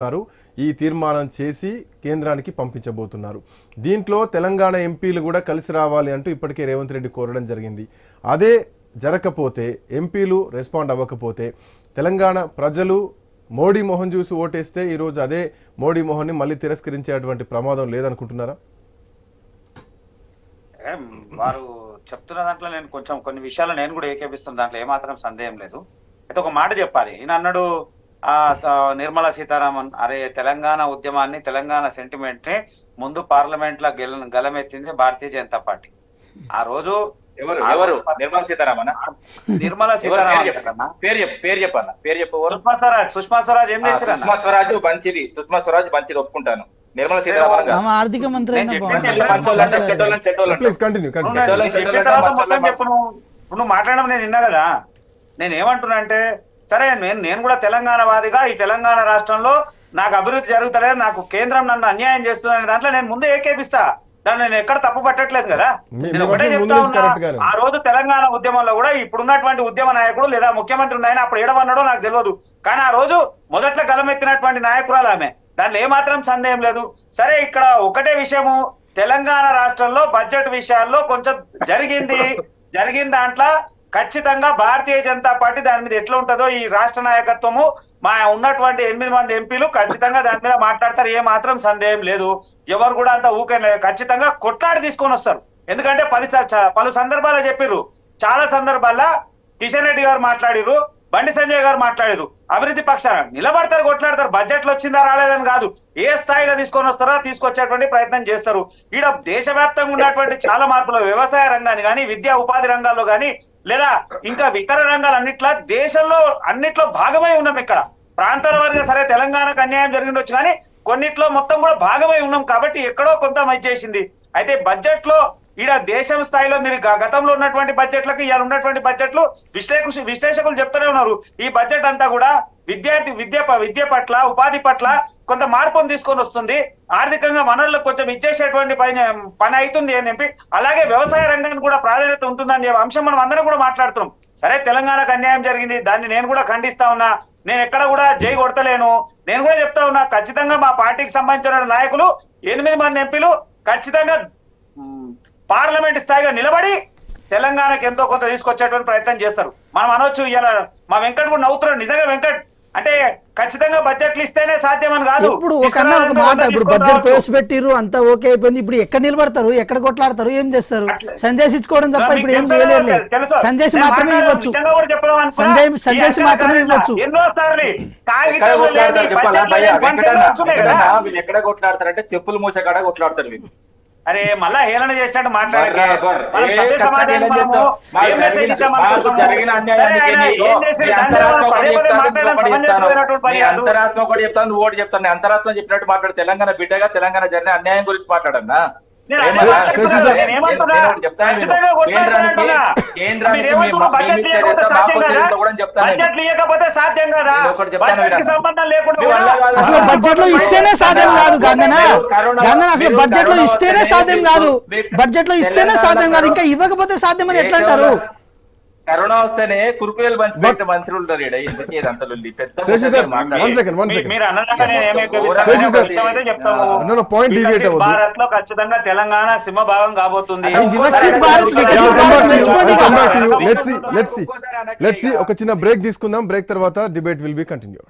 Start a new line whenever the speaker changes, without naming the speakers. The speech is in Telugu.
ఈ తీర్మానం చేసి కేంద్రానికి పంపించబోతున్నారు. దీంట్లో తెలంగాణ ఎంపీలు కూడా కలిసి రావాలి అంటూ ఇప్పటికే రేవంత్ రెడ్డి కోరడం జరిగింది. అదే జరగకపోతే ఎంపీలు రెస్పాండ్ అవ్వకపోతే తెలంగాణ ప్రజలు మోడీ మోహన్ చూసి ఓటేస్తే ఈ రోజు అదే మోడీ మోహన్ ని మళ్ళీ తిరస్కరించేటువంటి ప్రమాదం లేదనుకుంటున్నారా?
వారు చెప్తున్న దాంట్లో నేను కొంచెం కొన్ని విషయాలు నేను కూడా ఏకేపిస్తున్న దాంట్లో ఏమాత్రం సందేహం లేదు. అయితే ఒక మాట చెప్పాలి. ఈయన అన్నాడు నిర్మలా సీతారామన్, అరే తెలంగాణ ఉద్యమాన్ని తెలంగాణ సెంటిమెంట్ ని ముందు పార్లమెంట్ లో గలమెత్తింది భారతీయ జనతా పార్టీ. ఆ రోజు
నిర్మలా సీతారామన్ పేరు చెప్పాలా?
సుష్మా స్వరాజ్ ఏం చేశారు?
సుష్మా స్వరాజ్ మంచిది ఒప్పుకుంటాను. నిర్మలా సీతారామన్
ఆర్థిక మంత్రి
నువ్వు మాట్లాడడం నేను విన్నా కదా. నేను ఏమంటున్నా అంటే, సరే నేను కూడా తెలంగాణ వాదిగా ఈ తెలంగాణ రాష్ట్రంలో నాకు అభివృద్ధి జరుగుతలేదు, నాకు కేంద్రం నన్ను అన్యాయం చేస్తుందనే దాంట్లో నేను ముందే ఏకేపిస్తా. దాన్ని నేను ఎక్కడ తప్పు పట్టట్లేదు కదా. నేను ఒకటే చెప్తా ఉన్నా, ఆ రోజు తెలంగాణ ఉద్యమంలో కూడా ఇప్పుడున్నటువంటి ఉద్యమ నాయకుడు లేదా ముఖ్యమంత్రి ఉన్నాయని అప్పుడు ఏడవన్నాడో నాకు తెలియదు, కానీ ఆ రోజు మొదట్లో గలమెత్తినటువంటి నాయకురాలు ఆమె. దాంట్లో ఏమాత్రం సందేహం లేదు. సరే, ఇక్కడ ఒకటే విషయము, తెలంగాణ రాష్ట్రంలో బడ్జెట్ విషయాల్లో కొంచెం జరిగిన దాంట్లో ఖచ్చితంగా భారతీయ జనతా పార్టీ దాని మీద ఎట్లా ఉంటుందో ఈ రాష్ట్ర నాయకత్వము మా ఉన్నటువంటి 8 మంది ఎంపీలు ఖచ్చితంగా దాని మీద మాట్లాడతారు. ఏ మాత్రం సందేహం లేదు. ఎవరు కూడా అంత ఊకే ఖచ్చితంగా కొట్లాడి తీసుకొని వస్తారు. ఎందుకంటే పలు సందర్భాల్లో చెప్పిర్రు, చాలా సందర్భాల్లో కిషన్ రెడ్డి గారు మాట్లాడిరు, బండి సంజయ్ గారు మాట్లాడారు. అభివృద్ధి పక్షాన నిలబడతారు, కొట్లాడతారు. బడ్జెట్లో వచ్చిందా రాలేదని కాదు, ఏ స్థాయిలో తీసుకొని వస్తారో తీసుకొచ్చేటువంటి ప్రయత్నం చేస్తారు. ఈడ దేశవ్యాప్తంగా ఉన్నటువంటి చాలా మార్పులు వ్యవసాయ రంగాన్ని కానీ, విద్యా ఉపాధి రంగాల్లో కానీ, లేదా ఇంకా ఇతర రంగాలన్నిట్లో దేశంలో అన్నిట్లో భాగమై ఉన్నాం. ఇక్కడ ప్రాంతాల వారిగా సరే తెలంగాణకు అన్యాయం జరిగిండొచ్చు, కానీ కొన్నిట్లో మొత్తం కూడా భాగమై ఉన్నాం. కాబట్టి ఎక్కడో కొంత మధ్య చేసింది. అయితే బడ్జెట్ లో ఈడ దేశం స్థాయిలో మీరు గతంలో ఉన్నటువంటి బడ్జెట్లకు ఇవాళ ఉన్నటువంటి బడ్జెట్లు విశ్లేషకులు చెప్తూనే ఉన్నారు. ఈ బడ్జెట్ అంతా కూడా విద్య పట్ల ఉపాధి పట్ల కొంత మార్పును తీసుకొని వస్తుంది. ఆర్థికంగా వనరులకు కొంచెం ఇచ్చేసేటువంటి పని అవుతుంది అని చెప్పి, అలాగే వ్యవసాయ రంగానికి కూడా ప్రాధాన్యత ఉంటుందని అంశం మనం అందరం కూడా మాట్లాడుతున్నాం. సరే, తెలంగాణకు అన్యాయం జరిగింది, దాన్ని నేను కూడా ఖండిస్తా ఉన్నా. నేను ఎక్కడ కూడా జై కొడతలేను. నేను కూడా చెప్తా ఉన్నా, ఖచ్చితంగా మా పార్టీకి సంబంధించిన నాయకులు 8 మంది ఎంపీలు ఖచ్చితంగా పార్లమెంట్ స్థాయిగా నిలబడి తెలంగాణకి ఎంతో కొంత తీసుకొచ్చేటువంటి ప్రయత్నం చేస్తారు. మనం అనొచ్చు, ఇలా మా వెంకట్ కూడా నవ్వుతున్నాడు. నిజంగా వెంకట్ అంటే ఖచ్చితంగా బడ్జెట్లు ఇస్తేనే సాధ్యమని కాదు.
ఇప్పుడు ఒక మాట, ఇప్పుడు బడ్జెట్ ప్రవేశపెట్టిరు, అంతా ఓకే అయిపోయింది. ఇప్పుడు ఎక్కడ నిలబడతారు, ఎక్కడ కొట్లాడతారు, ఏం చేస్తారు? సంజయ్ ఇచ్చుకోవడం తప్ప ఇప్పుడు ఏం చేయలేరు. సంజయ్ మాత్రమే ఇవ్వచ్చు, సంజయ్ మాత్రమే ఇవ్వచ్చు.
వీళ్ళు ఎక్కడ కొట్లాడతారంటే చెప్పులు మూసే కాడ కొట్లాడతారు వీళ్ళు.
అరే మళ్ళా హేళన చేసినట్టు
అంతరాత్మ కూడా చెప్తాను, ఓటు చెప్తాను. అంతరాత్మ చెప్పినట్టు మాట్లాడు. తెలంగాణ బిడ్డగా తెలంగాణ జరిగిన అన్యాయం గురించి మాట్లాడన్నా.
అసలు బడ్జెట్ లో ఇస్తేనే సాధ్యం కాదు గందన, అసలు బడ్జెట్ లో ఇస్తేనే సాధ్యం కాదు, బడ్జెట్ లో ఇస్తేనే సాధ్యం కాదు. ఇంకా ఇవ్వకపోతే సాధ్యం అని ఎట్లా అంటారు?
కరోనా వస్తేనే కురుకురేలు పంచిపెట్టే మంత్రులు ఉంటారు.
భారత్ లో ఖచ్చితంగా తెలంగాణ సింహభాగం కాబోతుంది.
ఒక చిన్న బ్రేక్ తీసుకుందాం. బ్రేక్ తర్వాత డిబేట్ విల్ బి కంటిన్యూడ్.